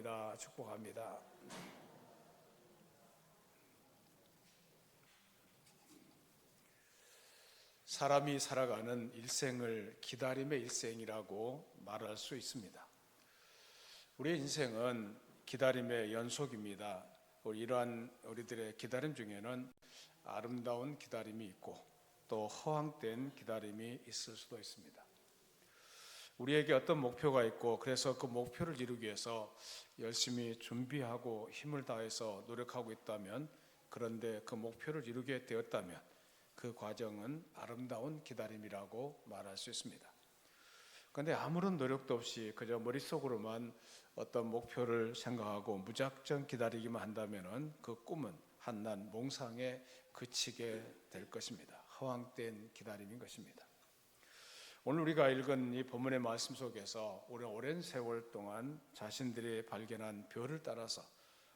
감사합니다. 축복합니다. 사람이 살아가는 일생을 기다림의 일생이라고 말할 수 있습니다. 우리의 인생은 기다림의 연속입니다. 이러한 우리들의 기다림 중에는 아름다운 기다림이 있고 또 허황된 기다림이 있을 수도 있습니다. 우리에게 어떤 목표가 있고 그래서 그 목표를 이루기 위해서 열심히 준비하고 힘을 다해서 노력하고 있다면, 그런데 그 목표를 이루게 되었다면 그 과정은 아름다운 기다림이라고 말할 수 있습니다. 그런데 아무런 노력도 없이 그저 머릿속으로만 어떤 목표를 생각하고 무작정 기다리기만 한다면 그 꿈은 한낱 몽상에 그치게 될 것입니다. 허황된 기다림인 것입니다. 오늘 우리가 읽은 이 본문의 말씀 속에서 오랜 세월 동안 자신들이 발견한 별을 따라서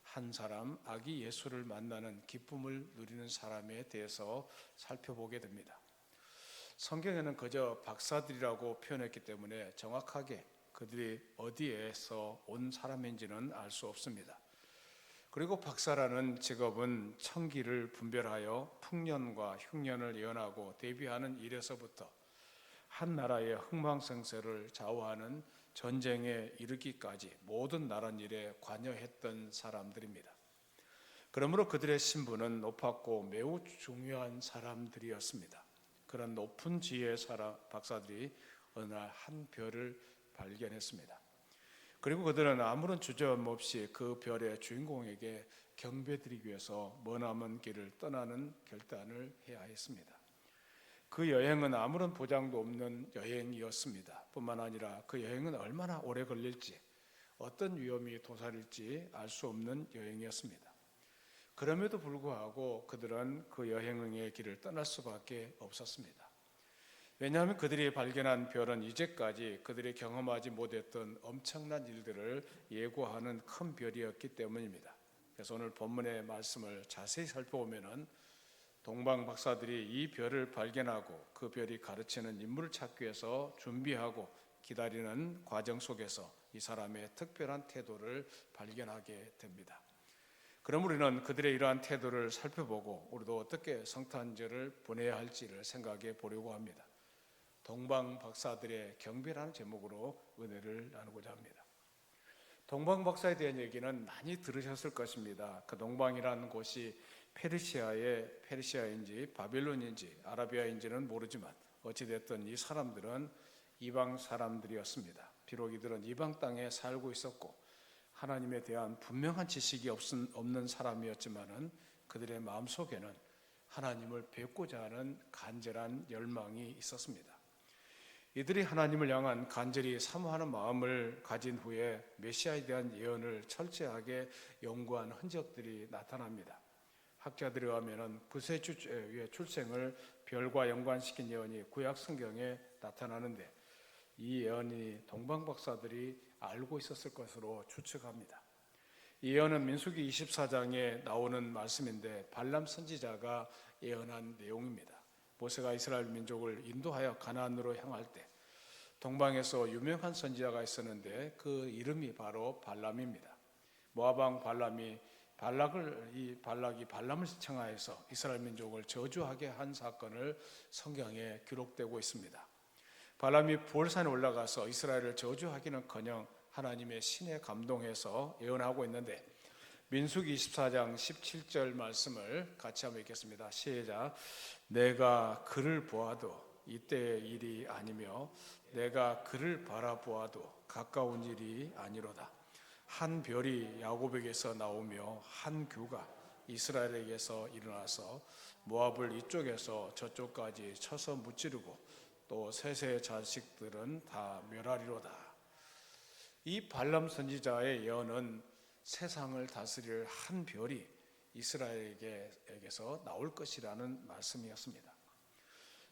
한 사람, 아기 예수를 만나는 기쁨을 누리는 사람에 대해서 살펴보게 됩니다. 성경에는 그저 박사들이라고 표현했기 때문에 정확하게 그들이 어디에서 온 사람인지는 알 수 없습니다. 그리고 박사라는 직업은 천기를 분별하여 풍년과 흉년을 예언하고 대비하는 일에서부터 한 나라의 흥망성쇠를 좌우하는 전쟁에 이르기까지 모든 나란 일에 관여했던 사람들입니다. 그러므로 그들의 신분은 높았고 매우 중요한 사람들이었습니다. 그런 높은 지혜의 박사들이 어느 날 한 별을 발견했습니다. 그리고 그들은 아무런 주저함 없이 그 별의 주인공에게 경배드리기 위해서 머나먼 길을 떠나는 결단을 해야 했습니다. 그 여행은 아무런 보장도 없는 여행이었습니다. 뿐만 아니라 그 여행은 얼마나 오래 걸릴지, 어떤 위험이 도사릴지 알 수 없는 여행이었습니다. 그럼에도 불구하고 그들은 그 여행의 길을 떠날 수밖에 없었습니다. 왜냐하면 그들이 발견한 별은 이제까지 그들이 경험하지 못했던 엄청난 일들을 예고하는 큰 별이었기 때문입니다. 그래서 오늘 본문의 말씀을 자세히 살펴보면 동방 박사들이 이 별을 발견하고 그 별이 가르치는 인물을 찾기 위해서 준비하고 기다리는 과정 속에서 이 사람의 특별한 태도를 발견하게 됩니다. 그럼 우리는 그들의 이러한 태도를 살펴보고 우리도 어떻게 성탄절을 보내야 할지를 생각해 보려고 합니다. 동방 박사들의 경배라는 제목으로 은혜를 나누고자 합니다. 동방 박사에 대한 얘기는 많이 들으셨을 것입니다. 그 동방이라는 곳이 페르시아인지 바빌론인지 아라비아인지는 모르지만 어찌됐든 이 사람들은 이방 사람들이었습니다. 비록 이들은 이방 땅에 살고 있었고 하나님에 대한 분명한 지식이 없는 사람이었지만은 그들의 마음속에는 하나님을 뵙고자 하는 간절한 열망이 있었습니다. 이들이 하나님을 향한 간절히 사모하는 마음을 가진 후에 메시아에 대한 예언을 철저하게 연구한 흔적들이 나타납니다. 학자들에 의하면 구세주의 출생을 별과 연관시킨 예언이 구약 성경에 나타나는데 이 예언이 동방 박사들이 알고 있었을 것으로 추측합니다. 이 예언은 민수기 24장에 나오는 말씀인데 발람 선지자가 예언한 내용입니다. 모세가 이스라엘 민족을 인도하여 가나안으로 향할 때 동방에서 유명한 선지자가 있었는데 그 이름이 바로 발람입니다. 모압 왕 발락이 발람을 청하여서 이스라엘 민족을 저주하게 한 사건을 성경에 기록되고 있습니다. 발람이 부월산에 올라가서 이스라엘을 저주하기는커녕 하나님의 신에 감동해서 예언하고 있는데 민수기 24장 17절 말씀을 같이 한번 읽겠습니다. 시작. 내가 그를 보아도 이때의 일이 아니며 내가 그를 바라보아도 가까운 일이 아니로다. 한 별이 야곱에게서 나오며 한 규가 이스라엘에게서 일어나서 모압을 이쪽에서 저쪽까지 쳐서 무찌르고 또 셋의 자식들은 다 멸하리로다. 이 발람 선지자의 예언은 세상을 다스릴 한 별이 이스라엘에게서 나올 것이라는 말씀이었습니다.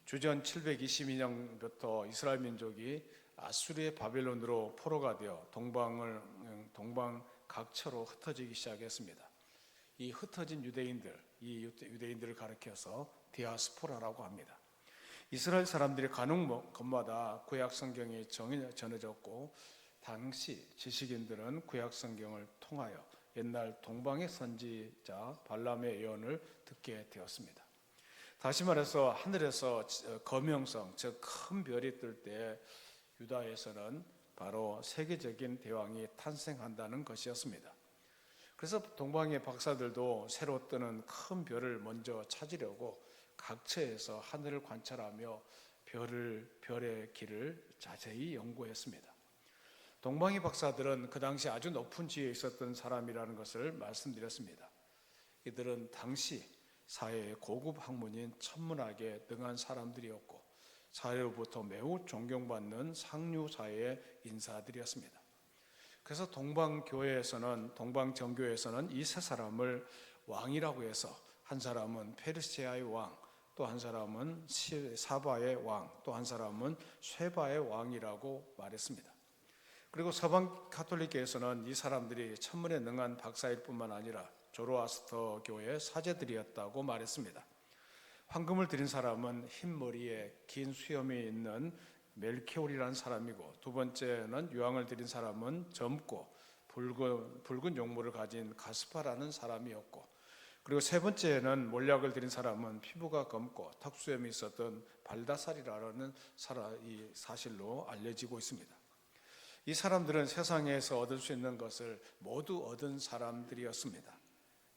주전 722년부터 이스라엘 민족이 아수르의 바벨론으로 포로가 되어 동방 각처로 흩어지기 시작했습니다. 이 흩어진 유대인들을 가리켜서 디아스포라라고 합니다. 이스라엘 사람들이 가는 곳마다 구약 성경이 전해졌고 당시 지식인들은 구약 성경을 통하여 옛날 동방의 선지자 발람의 예언을 듣게 되었습니다. 다시 말해서 하늘에서 거명성, 즉 큰 별이 뜰 때 유다에서는 바로 세계적인 대왕이 탄생한다는 것이었습니다. 그래서 동방의 박사들도 새로 뜨는 큰 별을 먼저 찾으려고 각처에서 하늘을 관찰하며 별의 길을 자세히 연구했습니다. 동방의 박사들은 그 당시 아주 높은 지위에 있었던 사람이라는 것을 말씀드렸습니다. 이들은 당시 사회의 고급 학문인 천문학에 능한 사람들이었고 사회로부터 매우 존경받는 상류 사회의 인사들이었습니다. 그래서 동방정교에서는 이 세 사람을 왕이라고 해서 한 사람은 페르시아의 왕, 또 한 사람은 사바의 왕, 또 한 사람은 쇠바의 왕이라고 말했습니다. 그리고 서방 가톨릭계에서는 이 사람들이 천문에 능한 박사일 뿐만 아니라 조로아스터 교의 사제들이었다고 말했습니다. 황금을 드린 사람은 흰 머리에 긴 수염이 있는 멜키올이라는 사람이고, 두 번째는 유황을 드린 사람은 젊고 붉은 용모를 가진 가스파라는 사람이었고, 그리고 세 번째는 몰약을 드린 사람은 피부가 검고 턱수염이 있었던 발다살이라는 사실로 알려지고 있습니다. 이 사람들은 세상에서 얻을 수 있는 것을 모두 얻은 사람들이었습니다.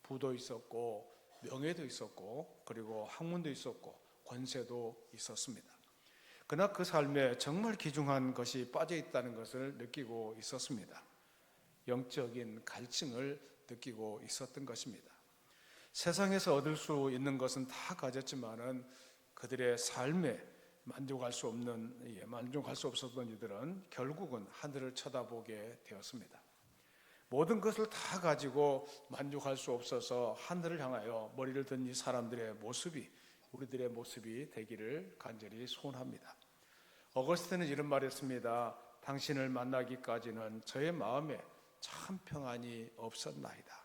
부도 있었고 명예도 있었고 그리고 학문도 있었고 권세도 있었습니다. 그러나 그 삶에 정말 귀중한 것이 빠져 있다는 것을 느끼고 있었습니다. 영적인 갈증을 느끼고 있었던 것입니다. 세상에서 얻을 수 있는 것은 다 가졌지만은 그들의 삶에 만족할 수 없었던 이들은 결국은 하늘을 쳐다보게 되었습니다. 모든 것을 다 가지고 만족할 수 없어서 하늘을 향하여 머리를 든 이 사람들의 모습이 우리들의 모습이 되기를 간절히 소원합니다. 어거스틴은 이런 말을 했습니다. 당신을 만나기까지는 저의 마음에 참 평안이 없었나이다.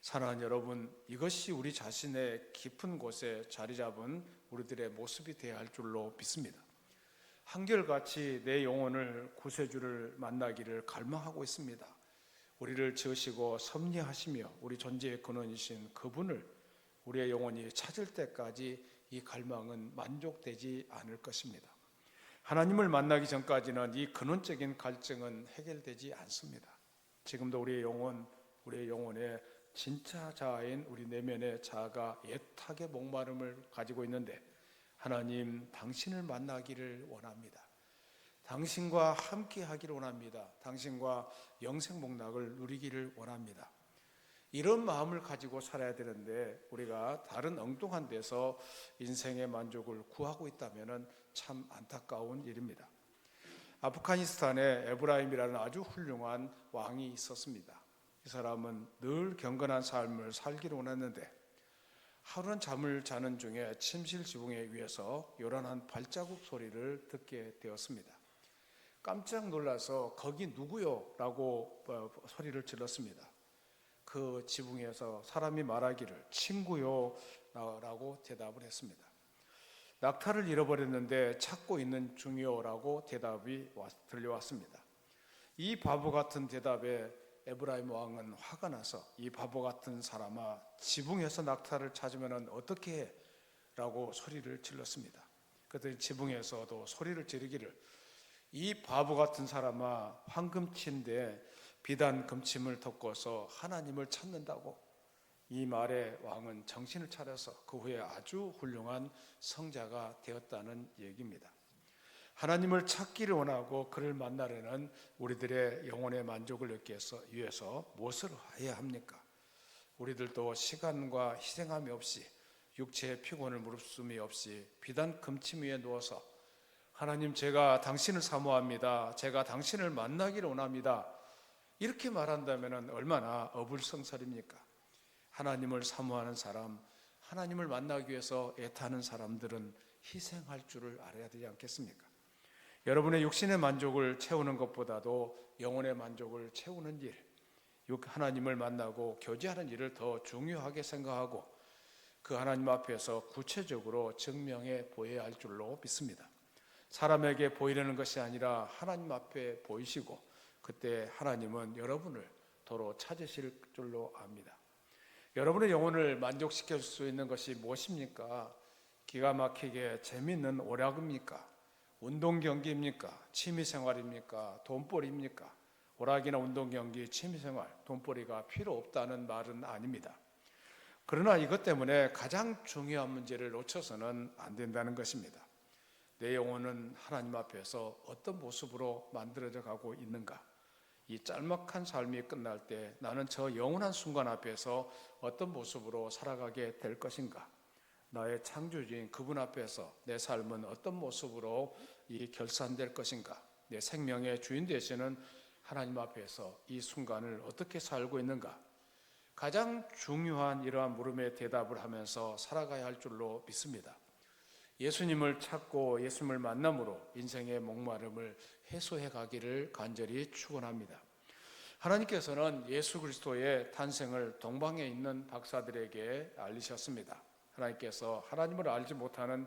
사랑하는 여러분, 이것이 우리 자신의 깊은 곳에 자리 잡은 우리들의 모습이 되어야 할 줄로 믿습니다. 한결같이 내 영혼을 구세주를 만나기를 갈망하고 있습니다. 우리를 지으시고 섭리하시며 우리 존재의 근원이신 그분을 우리의 영혼이 찾을 때까지 이 갈망은 만족되지 않을 것입니다. 하나님을 만나기 전까지는 이 근원적인 갈증은 해결되지 않습니다. 지금도 우리의 영혼의 진짜 자아인 우리 내면의 자아가 애타게 목마름을 가지고 있는데, 하나님, 당신을 만나기를 원합니다. 당신과 함께 하기를 원합니다. 당신과 영생 복락을 누리기를 원합니다. 이런 마음을 가지고 살아야 되는데 우리가 다른 엉뚱한 데서 인생의 만족을 구하고 있다면 참 안타까운 일입니다. 아프가니스탄에 에브라임이라는 아주 훌륭한 왕이 있었습니다. 이 사람은 늘 경건한 삶을 살기를 원했는데 하루는 잠을 자는 중에 침실 지붕에 위에서 요란한 발자국 소리를 듣게 되었습니다. 깜짝 놀라서 거기 누구요? 라고 소리를 질렀습니다. 그 지붕에서 사람이 말하기를 친구요 라고 대답을 했습니다. 낙타를 잃어버렸는데 찾고 있는 중이요 라고 대답이 들려왔습니다. 이 바보 같은 대답에 에브라임 왕은 화가 나서 이 바보 같은 사람아, 지붕에서 낙타를 찾으면 어떻게 해? 라고 소리를 질렀습니다. 그때 지붕에서도 소리를 지르기를, 이 바보 같은 사람아, 황금치인데 비단 금침을 덮고서 하나님을 찾는다고. 이 말에 왕은 정신을 차려서 그 후에 아주 훌륭한 성자가 되었다는 얘기입니다. 하나님을 찾기를 원하고 그를 만나려는 우리들의 영혼의 만족을 얻기 위해서 무엇을 해야 합니까? 우리들도 시간과 희생함이 없이, 육체의 피곤을 무릅쓰미 없이 비단 금침 위에 누워서 하나님, 제가 당신을 사모합니다. 제가 당신을 만나기를 원합니다. 이렇게 말한다면 얼마나 어불성설입니까? 하나님을 사모하는 사람, 하나님을 만나기 위해서 애타는 사람들은 희생할 줄을 알아야 되지 않겠습니까? 여러분의 육신의 만족을 채우는 것보다도 영혼의 만족을 채우는 일, 하나님을 만나고 교제하는 일을 더 중요하게 생각하고 그 하나님 앞에서 구체적으로 증명해 보여야 할 줄로 믿습니다. 사람에게 보이려는 것이 아니라 하나님 앞에 보이시고 그때 하나님은 여러분을 도로 찾으실 줄로 압니다. 여러분의 영혼을 만족시킬 수 있는 것이 무엇입니까? 기가 막히게 재미있는 오락입니까? 운동 경기입니까? 취미생활입니까? 돈벌이입니까? 오락이나 운동 경기, 취미생활, 돈벌이가 필요 없다는 말은 아닙니다. 그러나 이것 때문에 가장 중요한 문제를 놓쳐서는 안 된다는 것입니다. 내 영혼은 하나님 앞에서 어떤 모습으로 만들어져 가고 있는가? 이 짤막한 삶이 끝날 때 나는 저 영원한 순간 앞에서 어떤 모습으로 살아가게 될 것인가? 나의 창조주인 그분 앞에서 내 삶은 어떤 모습으로 결산될 것인가? 내 생명의 주인 되시는 하나님 앞에서 이 순간을 어떻게 살고 있는가? 가장 중요한 이러한 물음에 대답을 하면서 살아가야 할 줄로 믿습니다. 예수님을 찾고 예수님을 만남으로 인생의 목마름을 해소해 가기를 간절히 축원합니다. 하나님께서는 예수 그리스도의 탄생을 동방에 있는 박사들에게 알리셨습니다. 하나님께서 하나님을 알지 못하는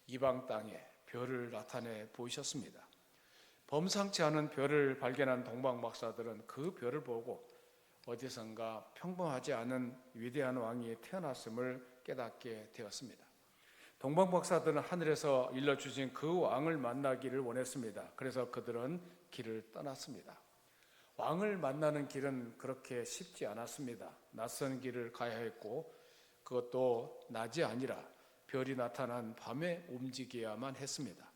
이방 땅에 별을 나타내 보이셨습니다. 범상치 않은 별을 발견한 동방 박사들은 그 별을 보고 어디선가 평범하지 않은 위대한 왕이 태어났음을 깨닫게 되었습니다. 동방 박사들은 하늘에서 일러주신 그 왕을 만나기를 원했습니다. 그래서 그들은 길을 떠났습니다. 왕을 만나는 길은 그렇게 쉽지 않았습니다. 낯선 길을 가야 했고 그것도 낮이 아니라 별이 나타난 밤에 움직여야만 했습니다.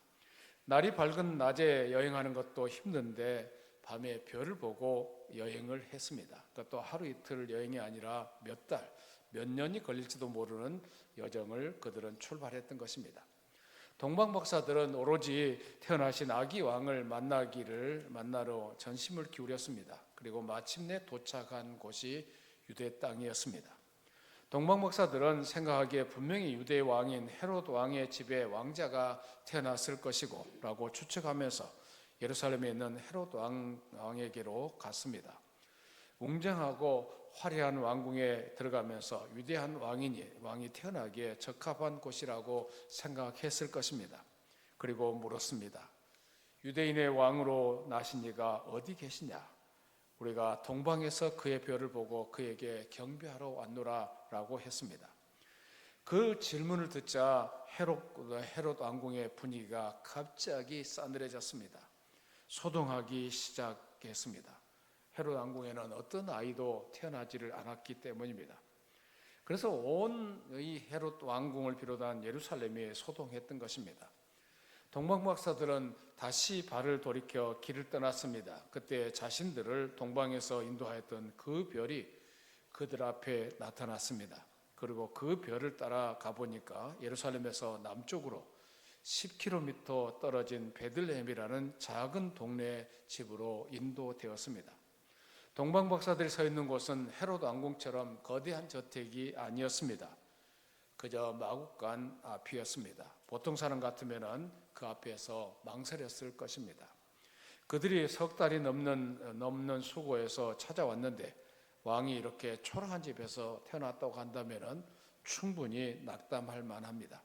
날이 밝은 낮에 여행하는 것도 힘든데 밤에 별을 보고 여행을 했습니다. 그것도 하루 이틀 여행이 아니라 몇 달, 몇 년이 걸릴지도 모르는 여정을 그들은 출발했던 것입니다. 동방 박사들은 오로지 태어나신 아기 왕을 만나러 전심을 기울였습니다. 그리고 마침내 도착한 곳이 유대 땅이었습니다. 동방 박사들은 생각하기에 분명히 유대 왕인 헤롯 왕의 집에 왕자가 태어났을 것이고 라고 추측하면서 예루살렘에 있는 헤롯 왕에게로 갔습니다. 웅장하고 화려한 왕궁에 들어가면서 위대한 왕이 태어나기에 적합한 곳이라고 생각했을 것입니다. 그리고 물었습니다. 유대인의 왕으로 나신 이가 어디 계시냐? 우리가 동방에서 그의 별을 보고 그에게 경배하러 왔노라 라고 했습니다. 그 질문을 듣자 헤롯 왕궁의 분위기가 갑자기 싸늘해졌습니다. 소동하기 시작했습니다. 헤롯 왕궁에는 어떤 아이도 태어나지를 않았기 때문입니다. 그래서 온 이 헤롯 왕궁을 비롯한 예루살렘이 소동했던 것입니다. 동방 박사들은 다시 발을 돌이켜 길을 떠났습니다. 그때 자신들을 동방에서 인도하였던 그 별이 그들 앞에 나타났습니다. 그리고 그 별을 따라 가보니까 예루살렘에서 남쪽으로 10km 떨어진 베들레헴이라는 작은 동네 집으로 인도되었습니다. 동방 박사들이 서 있는 곳은 헤롯 왕궁처럼 거대한 저택이 아니었습니다. 그저 마구간 앞이었습니다. 보통 사람 같으면 그 앞에서 망설였을 것입니다. 그들이 석 달이 넘는 수고에서 찾아왔는데 왕이 이렇게 초라한 집에서 태어났다고 한다면 충분히 낙담할 만합니다.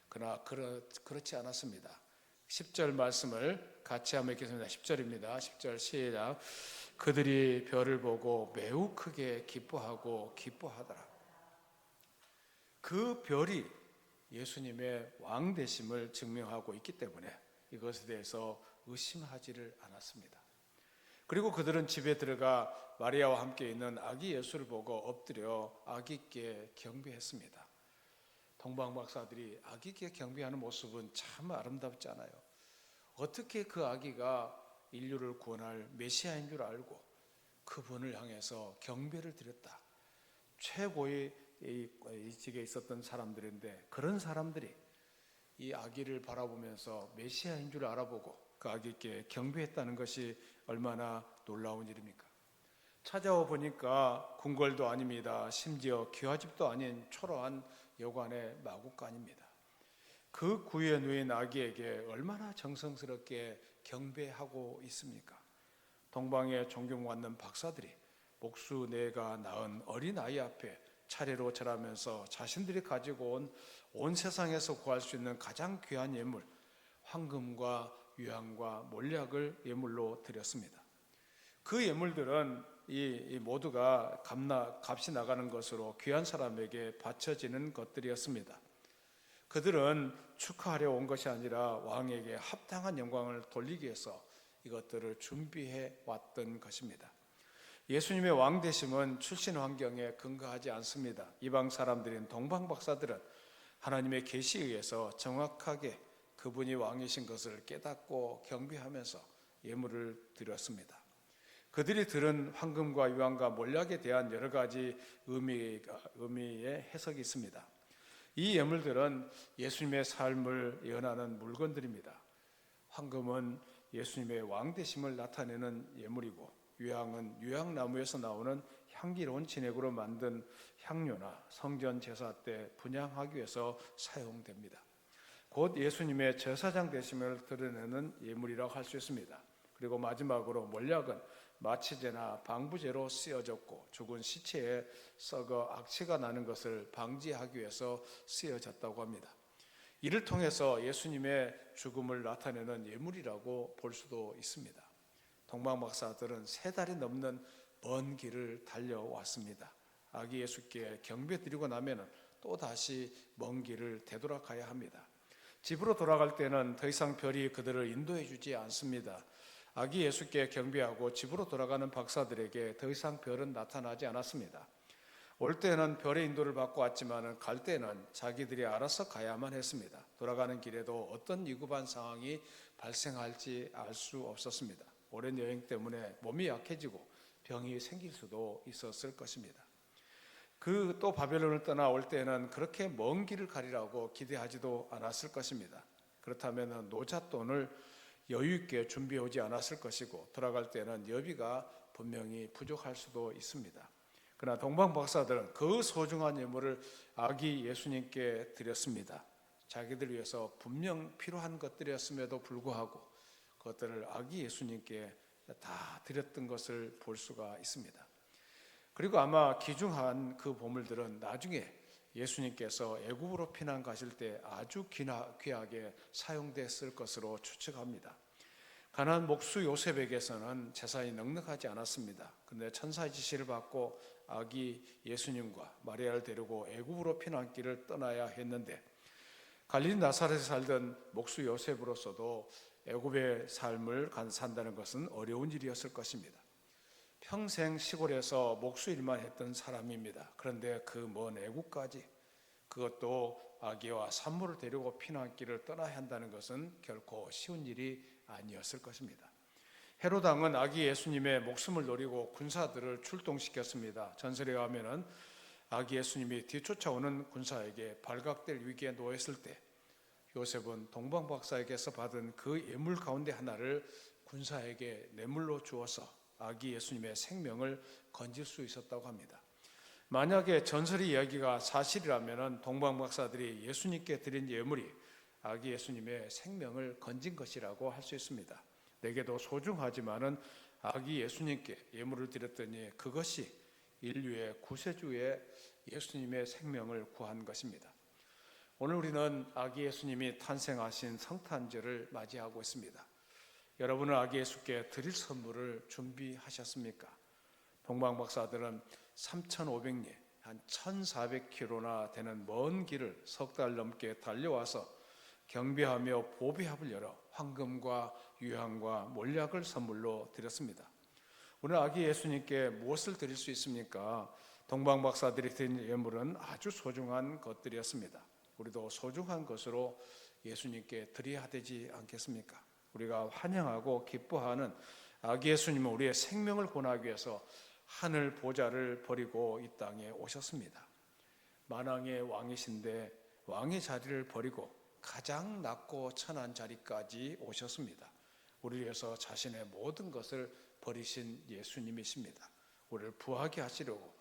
그러나 그렇지 않았습니다. 10절 말씀을 같이 한번 읽겠습니다. 10절입니다. 10절 시작. 그들이 별을 보고 매우 크게 기뻐하더라. 그 별이 예수님의 왕 되심을 증명하고 있기 때문에 이것에 대해서 의심하지를 않았습니다. 그리고 그들은 집에 들어가 마리아와 함께 있는 아기 예수를 보고 엎드려 아기께 경배했습니다. 동방 박사들이 아기께 경배하는 모습은 참 아름답지 않아요. 어떻게 그 아기가 인류를 구원할 메시아인 줄 알고 그분을 향해서 경배를 드렸다. 최고의 이직에 있었던 사람들인데 그런 사람들이 이 아기를 바라보면서 메시아인 줄 알아보고 그 아기께 경배했다는 것이 얼마나 놀라운 일입니까? 찾아와 보니까 궁궐도 아닙니다. 심지어 귀화집도 아닌 초라한 여관의 마구간입니다. 그 구유에 누인 아기에게 얼마나 정성스럽게 경배하고 있습니까? 동방에 존경받는 박사들이 목수 네가 낳은 어린아이 앞에 차례로 절하면서 자신들이 가지고 온 세상에서 구할 수 있는 가장 귀한 예물, 황금과 유향과 몰약을 예물로 드렸습니다. 그 예물들은 이 모두가 값이 나가는 것으로 귀한 사람에게 바쳐지는 것들이었습니다. 그들은 축하하려 온 것이 아니라 왕에게 합당한 영광을 돌리기 위해서 이것들을 준비해 왔던 것입니다. 예수님의 왕되심은 출신 환경에 근거하지 않습니다. 이방 사람들인 동방 박사들은 하나님의 계시에 의해서 정확하게 그분이 왕이신 것을 깨닫고 경배하면서 예물을 드렸습니다. 그들이 들은 황금과 유황과 몰약에 대한 여러 가지 의미의 해석이 있습니다. 이 예물들은 예수님의 삶을 예언하는 물건들입니다. 황금은 예수님의 왕되심을 나타내는 예물이고, 유향은 유향나무에서 나오는 향기로운 진액으로 만든 향료나 성전 제사 때 분향하기 위해서 사용됩니다. 곧 예수님의 제사장 되심을 드러내는 예물이라고 할 수 있습니다. 그리고 마지막으로 몰약은 마취제나 방부제로 쓰여졌고, 죽은 시체에 썩어 악취가 나는 것을 방지하기 위해서 쓰여졌다고 합니다. 이를 통해서 예수님의 죽음을 나타내는 예물이라고 볼 수도 있습니다. 동방 박사들은 3달이 넘는 먼 길을 달려왔습니다. 아기 예수께 경배드리고 나면 또 다시 먼 길을 되돌아가야 합니다. 집으로 돌아갈 때는 더 이상 별이 그들을 인도해 주지 않습니다. 아기 예수께 경배하고 집으로 돌아가는 박사들에게 더 이상 별은 나타나지 않았습니다. 올 때는 별의 인도를 받고 왔지만 갈 때는 자기들이 알아서 가야만 했습니다. 돌아가는 길에도 어떤 위급한 상황이 발생할지 알 수 없었습니다. 오랜 여행 때문에 몸이 약해지고 병이 생길 수도 있었을 것입니다. 또 바벨론을 떠나올 때는 그렇게 먼 길을 가리라고 기대하지도 않았을 것입니다. 그렇다면 노잣돈을 여유 있게 준비해 오지 않았을 것이고, 돌아갈 때는 여비가 분명히 부족할 수도 있습니다. 그러나 동방 박사들은 그 소중한 예물을 아기 예수님께 드렸습니다. 자기들 위해서 분명 필요한 것들이었음에도 불구하고 그것들을 아기 예수님께 다 드렸던 것을 볼 수가 있습니다. 그리고 아마 귀중한 그 보물들은 나중에 예수님께서 애굽으로 피난 가실 때 아주 귀하게 사용됐을 것으로 추측합니다. 가나안 목수 요셉에게서는 재산이 넉넉하지 않았습니다. 그런데 천사의 지시를 받고 아기 예수님과 마리아를 데리고 애굽으로 피난길을 떠나야 했는데, 갈릴리 나사렛에 살던 목수 요셉으로서도 애굽의 삶을 산다는 것은 어려운 일이었을 것입니다. 평생 시골에서 목수 일만 했던 사람입니다. 그런데 그 먼 애국까지, 그것도 아기와 산모를 데리고 피난길을 떠나야 한다는 것은 결코 쉬운 일이 아니었을 것입니다. 헤롯 왕은 아기 예수님의 목숨을 노리고 군사들을 출동시켰습니다. 전설에 의하면 아기 예수님이 뒤쫓아오는 군사에게 발각될 위기에 놓였을 때 요셉은 동방 박사에게서 받은 그 예물 가운데 하나를 군사에게 뇌물로 주어서 아기 예수님의 생명을 건질 수 있었다고 합니다. 만약에 전설의 이야기가 사실이라면 동방 박사들이 예수님께 드린 예물이 아기 예수님의 생명을 건진 것이라고 할 수 있습니다. 내게도 소중하지만은 아기 예수님께 예물을 드렸더니 그것이 인류의 구세주의 예수님의 생명을 구한 것입니다. 오늘 우리는 아기 예수님이 탄생하신 성탄절을 맞이하고 있습니다. 여러분은 아기 예수께 드릴 선물을 준비하셨습니까? 동방 박사들은 3,500리, 한 1,400km나 되는 먼 길을 3달 넘게 달려와서 경배하며 보배합을 열어 황금과 유향과 몰약을 선물로 드렸습니다. 오늘 아기 예수님께 무엇을 드릴 수 있습니까? 동방 박사들이 드린 예물은 아주 소중한 것들이었습니다. 우리도 소중한 것으로 예수님께 드려야 되지 않겠습니까? 우리가 환영하고 기뻐하는 아기 예수님은 우리의 생명을 구원하기 위해서 하늘 보좌를 버리고 이 땅에 오셨습니다. 만왕의 왕이신데 왕의 자리를 버리고 가장 낮고 천한 자리까지 오셨습니다. 우리를 위해서 자신의 모든 것을 버리신 예수님이십니다. 우리를 부하게 하시려고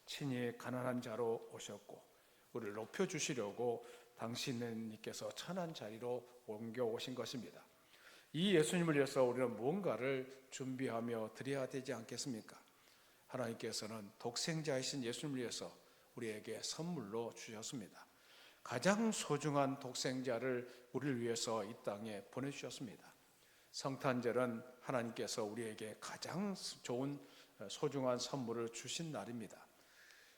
친히 가난한 자로 오셨고, 우리를 높여주시려고 당신께서 천한 자리로 옮겨 오신 것입니다. 이 예수님을 위해서 우리는 무언가를 준비하며 드려야 되지 않겠습니까? 하나님께서는 독생자이신 예수님을 위해서 우리에게 선물로 주셨습니다. 가장 소중한 독생자를 우리를 위해서 이 땅에 보내주셨습니다. 성탄절은 하나님께서 우리에게 가장 좋은 소중한 선물을 주신 날입니다.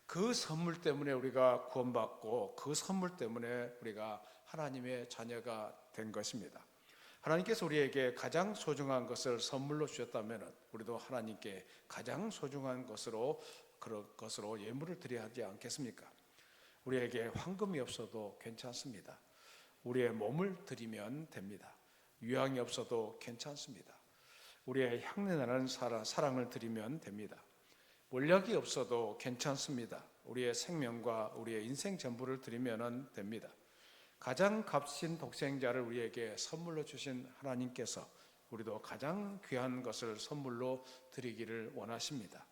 그 선물 때문에 우리가 구원받고 그 선물 때문에 우리가 하나님의 자녀가 된 것입니다. 하나님께서 우리에게 가장 소중한 것을 선물로 주셨다면 우리도 하나님께 가장 소중한 것으로 그런 것으로 예물을 드려야 하지 않겠습니까? 우리에게 황금이 없어도 괜찮습니다. 우리의 몸을 드리면 됩니다. 유향이 없어도 괜찮습니다. 우리의 향내나는 사랑을 드리면 됩니다. 원력이 없어도 괜찮습니다. 우리의 생명과 우리의 인생 전부를 드리면 됩니다. 가장 값진 독생자를 우리에게 선물로 주신 하나님께서 우리도 가장 귀한 것을 선물로 드리기를 원하십니다.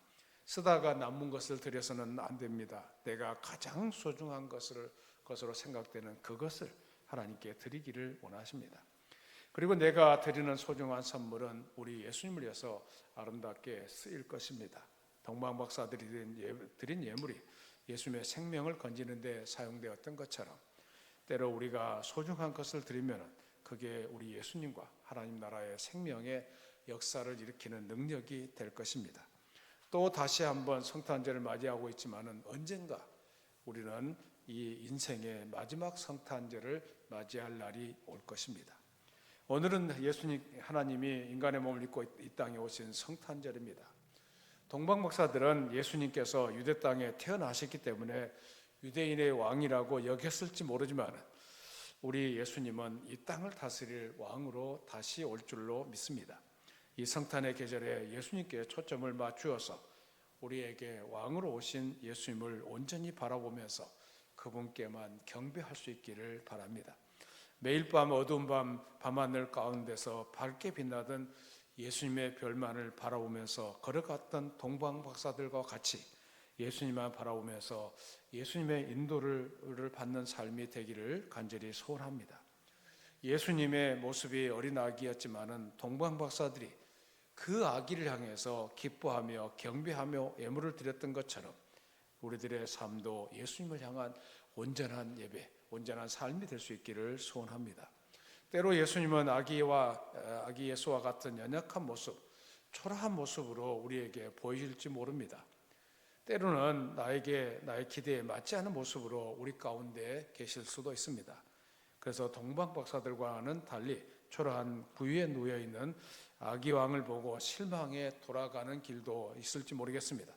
쓰다가 남은 것을 드려서는 안 됩니다. 내가 가장 소중한 것으로 생각되는 그것을 하나님께 드리기를 원하십니다. 그리고 내가 드리는 소중한 선물은 우리 예수님을 위해서 아름답게 쓰일 것입니다. 동방박사들이 드린 예물이 예수님의 생명을 건지는 데 사용되었던 것처럼 때로 우리가 소중한 것을 드리면 그게 우리 예수님과 하나님 나라의 생명의 역사를 일으키는 능력이 될 것입니다. 또 다시 한번 성탄절을 맞이하고 있지만은 언젠가 우리는 이 인생의 마지막 성탄절을 맞이할 날이 올 것입니다. 오늘은 예수님 하나님이 인간의 몸을 입고 이 땅에 오신 성탄절입니다. 동방박사들은 예수님께서 유대 땅에 태어나셨기 때문에 유대인의 왕이라고 여겼을지 모르지만 우리 예수님은 이 땅을 다스릴 왕으로 다시 올 줄로 믿습니다. 이 성탄의 계절에 예수님께 초점을 맞추어서 우리에게 왕으로 오신 예수님을 온전히 바라보면서 그분께만 경배할 수 있기를 바랍니다. 매일 밤 어두운 밤하늘 가운데서 밝게 빛나던 예수님의 별만을 바라보면서 걸어갔던 동방박사들과 같이 예수님만 바라보면서 예수님의 인도를 받는 삶이 되기를 간절히 소원합니다. 예수님의 모습이 어린 아기였지만은 동방박사들이 그 아기를 향해서 기뻐하며 경배하며 예물을 드렸던 것처럼 우리들의 삶도 예수님을 향한 온전한 예배, 온전한 삶이 될 수 있기를 소원합니다. 때로 예수님은 아기 예수와 같은 연약한 모습, 초라한 모습으로 우리에게 보이실지 모릅니다. 때로는 나의 기대에 맞지 않은 모습으로 우리 가운데 계실 수도 있습니다. 그래서 동방박사들과는 달리 초라한 부위에 누워있는 아기 왕을 보고 실망해 돌아가는 길도 있을지 모르겠습니다.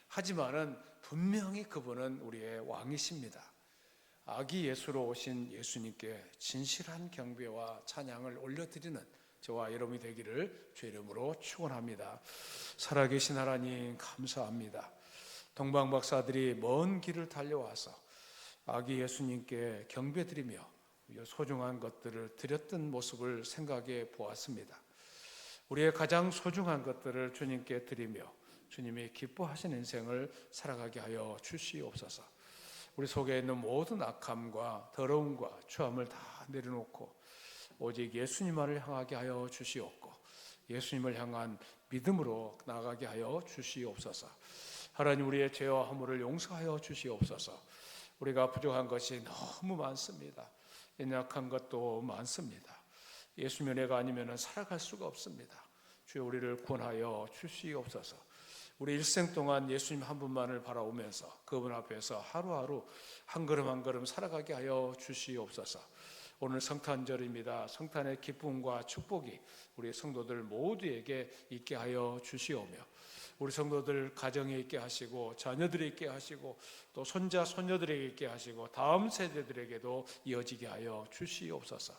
하지만은 분명히 그분은 우리의 왕이십니다. 아기 예수로 오신 예수님께 진실한 경배와 찬양을 올려드리는 저와 여러분이 되기를 주의 이름으로 축원합니다. 살아계신 하나님 감사합니다. 동방박사들이 먼 길을 달려와서 아기 예수님께 경배드리며 소중한 것들을 드렸던 모습을 생각해 보았습니다. 우리의 가장 소중한 것들을 주님께 드리며 주님이 기뻐하시는 인생을 살아가게 하여 주시옵소서. 우리 속에 있는 모든 악함과 더러움과 추함을 다 내려놓고 오직 예수님만을 향하게 하여 주시옵고 예수님을 향한 믿음으로 나아가게 하여 주시옵소서. 하나님 우리의 죄와 허물을 용서하여 주시옵소서. 우리가 부족한 것이 너무 많습니다. 연약한 것도 많습니다. 예수님의 은혜가 아니면 살아갈 수가 없습니다. 주여 우리를 구원하여 주시옵소서. 우리 일생 동안 예수님 한 분만을 바라오면서 그분 앞에서 하루하루 한 걸음 한 걸음 살아가게 하여 주시옵소서. 오늘 성탄절입니다. 성탄의 기쁨과 축복이 우리 성도들 모두에게 있게 하여 주시오며 우리 성도들 가정에 있게 하시고 자녀들에 있게 하시고 또 손자 손녀들에게 있게 하시고 다음 세대들에게도 이어지게 하여 주시옵소서.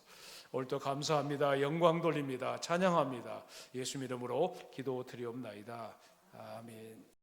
오늘도 감사합니다. 영광 돌립니다. 찬양합니다. 예수 이름으로 기도드리옵나이다. 아멘.